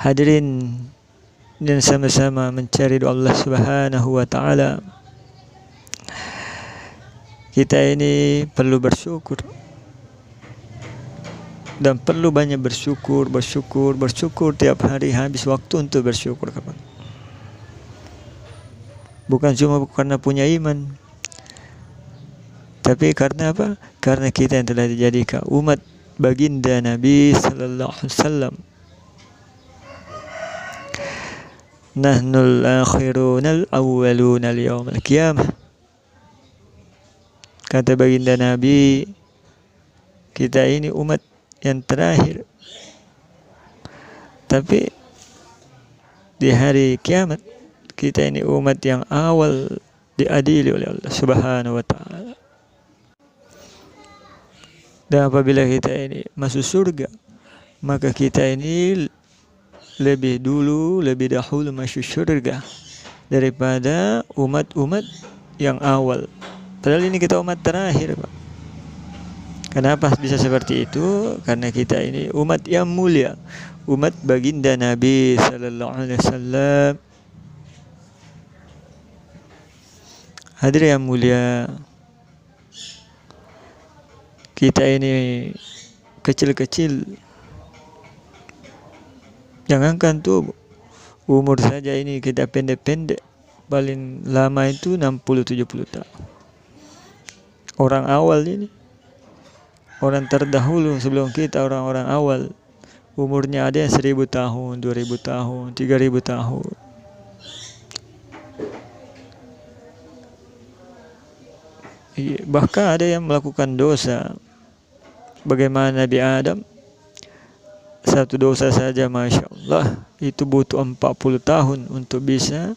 Hadirin, dan sama-sama mencari doa Allah Subhanahu wa taala. Kita ini perlu bersyukur dan perlu banyak bersyukur tiap hari. Habis waktu untuk bersyukur, kawan. Bukan cuma karena punya iman, tapi karena apa? Karena kita yang telah dijadikan umat baginda Nabi sallallahu alaihi wasallam. Nahnul akhirunal awwalunal yawmal qiyamah. Kata baginda Nabi, kita ini umat yang terakhir, tapi di hari kiamat kita ini umat yang awal diadili oleh Allah Subhanahu wa taala. Dan apabila kita ini masuk surga, maka kita ini lebih dahulu masuk surga daripada umat-umat yang awal. Padahal ini kita umat terakhir, Pak. Kenapa bisa seperti itu? Karena kita ini umat yang mulia, umat baginda Nabi sallallahu alaihi wasallam. Hadirin yang mulia, kita ini kecil-kecil, jangankan tuh umur saja ini kita pendek-pendek, paling lama itu 60-70 tahun. Orang awal ini, orang terdahulu sebelum kita, orang-orang awal, umurnya ada yang 1000 tahun, 2000 tahun, 3000 tahun. Bahkan ada yang melakukan dosa. Bagaimana Nabi Adam, satu dosa saja Masya Allah itu butuh 40 tahun untuk bisa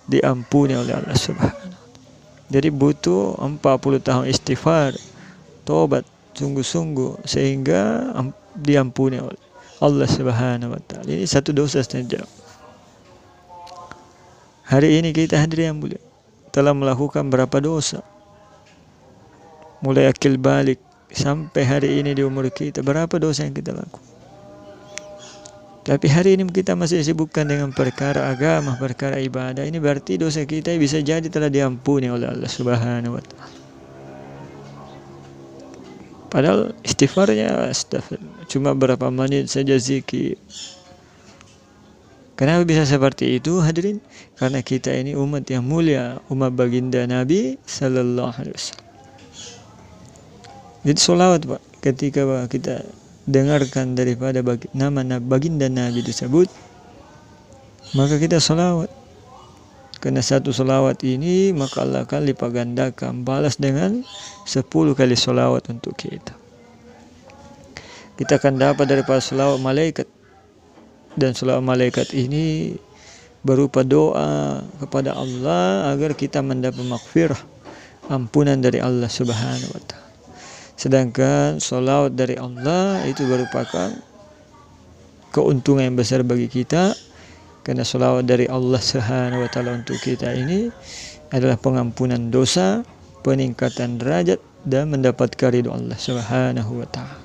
diampuni oleh Allah Subhanahu. Jadi butuh 40 tahun istighfar, tobat sungguh-sungguh sehingga diampuni oleh Allah Subhanahu wa taala. Ini satu dosa saja. Hari ini kita hadirin yang mulia telah melakukan berapa dosa? Mulai akil balik sampai hari ini di umur kita, berapa dosa yang kita lakukan? Tapi hari ini kita masih disibukkan dengan perkara agama, perkara ibadah. Ini berarti dosa kita bisa jadi telah diampuni oleh Allah Subhanahu wa taala. Padahal istighfarnya cuma berapa menit saja zikir. Kenapa bisa seperti itu, hadirin? Karena kita ini umat yang mulia, umat baginda Nabi sallallahu alaihi wasallam. Jadi solawat, Pak, ketika kita dengarkan daripada nama baginda Nabi disebut, maka kita solawat. Karena satu solawat ini maka Allah akan lipat gandakan, balas dengan 10 kali solawat untuk kita. Kita akan dapat daripada solawat malaikat, dan solawat malaikat ini berupa doa kepada Allah agar kita mendapat maghfirah, ampunan dari Allah Subhanahu wa taala. Sedangkan solawat dari Allah itu merupakan keuntungan yang besar bagi kita, karena solawat dari Allah Subhanahu wa taala untuk kita ini adalah pengampunan dosa, peningkatan derajat, dan mendapatkan ridho Allah Subhanahu wa taala.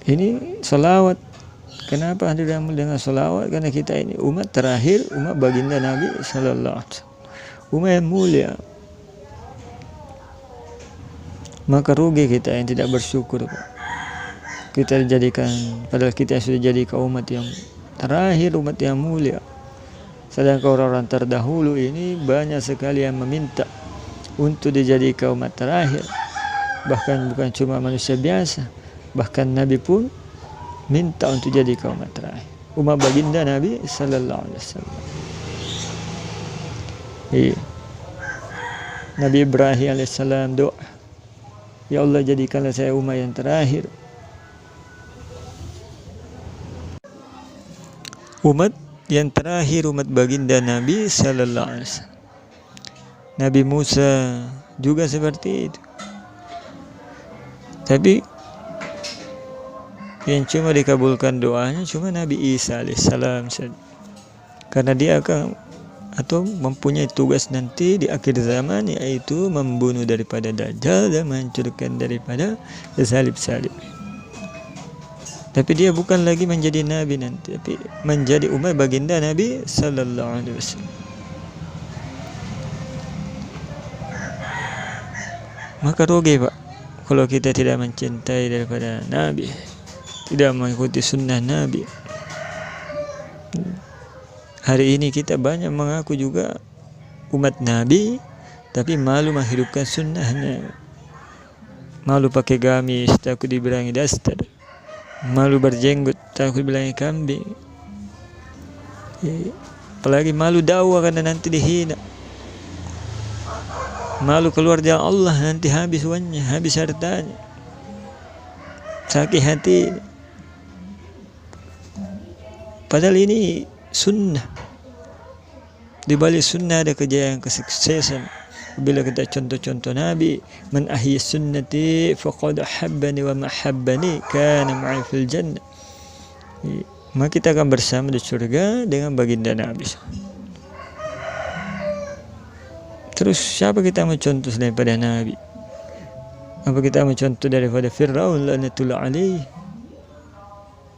Ini solawat. Kenapa hadirin dengan solawat? Karena kita ini umat terakhir, umat baginda Nabi sallallahu alaihi wasallam, umat yang mulia. Maka rugi kita yang tidak bersyukur, Pak. Kita dijadikan, padahal kita sudah jadi umat yang terakhir, umat yang mulia. Sedangkan orang-orang terdahulu ini banyak sekali yang meminta untuk dijadikan umat terakhir. Bahkan bukan cuma manusia biasa, bahkan Nabi pun minta untuk jadi umat terakhir, umat baginda Nabi sallallahu alaihi wasallam. Nabi Ibrahim alaihissalam doa, ya Allah, jadikanlah saya umat yang terakhir, umat yang terakhir, umat baginda Nabi sallallahu alaihi wasallam. Nabi Musa juga seperti itu. Tapi yang cuma dikabulkan doanya cuma Nabi Isa alaihissalam saja, karena dia akan atau mempunyai tugas nanti di akhir zaman, yaitu membunuh daripada Dajjal dan menghancurkan daripada salib-salib. Tapi dia bukan lagi menjadi nabi nanti, tapi menjadi umat baginda Nabi sallallahu alaihi wasallam. Maka rugi Pak kalau kita tidak mencintai daripada Nabi, tidak mengikuti sunnah Nabi. Hari ini kita banyak mengaku juga umat Nabi, tapi malu menghidupkan sunnahnya. Malu pakai gamis, takut dibilangi daster. Malu berjenggot, takut dibilangi kambing. Apalagi malu dakwah karena nanti dihina. Malu keluar jalan Allah, nanti habis uangnya, habis hartanya. Sakit hati. Padahal ini sunnah. Di balik sunnah ada kejayaan, kesuksesan. Bila kita contoh-contoh Nabi, man ahya sunnati faqad ahabbani wa mahabbani kana ma'i fil jannah. Maka kita akan bersama di surga dengan baginda Nabi. Terus siapa kita mencontoh daripada Nabi? Apa kita mencontoh daripada Fir'aun laknatullah alaih?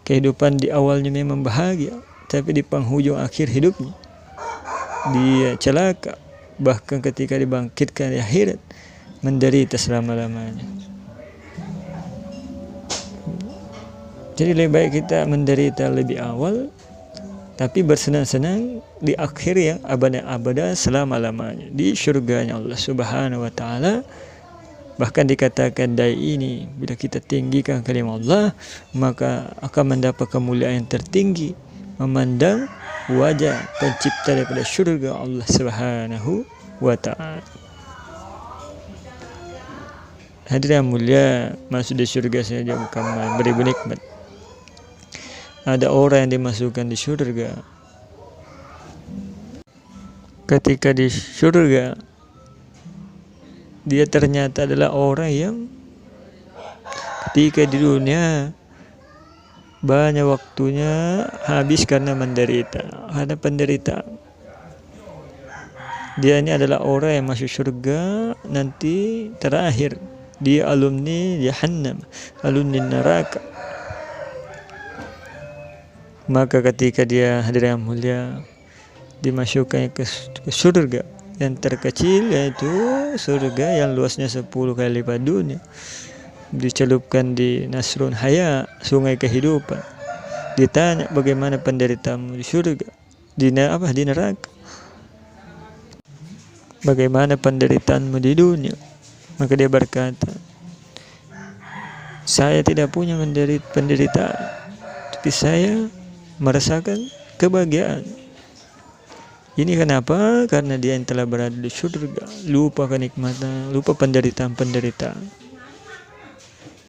Kehidupan di awalnya memang bahagia, tapi di penghujung akhir hidupnya dia celaka, bahkan ketika dibangkitkan di akhirat menderita selama-lamanya. Jadi lebih baik kita menderita lebih awal, tapi bersenang-senang di akhir yang abada selama-lamanya di surganya Allah Subhanahu wa taala. Bahkan dikatakan dai ini bila kita tinggikan kalimah Allah, maka akan mendapat kemuliaan yang tertinggi, memandang wajah pencipta daripada syurga Allah Subhanahu wa ta'ala. Hadirin mulia, masuk di syurga saja bukan beribu nikmat. Ada orang yang dimasukkan di syurga. Ketika di syurga, dia ternyata adalah orang yang ketika di dunia banyak waktunya habis karena menderita, karena penderitaan. Dia ini adalah orang yang masuk surga nanti terakhir. Dia alumni Jahannam, alumni neraka. Maka ketika dia hadirin mulia dimasukkan ke surga yang terkecil, yaitu surga yang luasnya 10 kali lipat dunia, dicelupkan di Nasrun Haya, sungai kehidupan. Ditanya bagaimana penderitaanmu di surga, di neraka, bagaimana penderitaanmu di dunia. Maka dia berkata, saya tidak punya penderitaan, tapi saya merasakan kebahagiaan. Ini kenapa? Karena dia yang telah berada di surga, lupa kenikmatan, lupa penderitaan-penderitaan.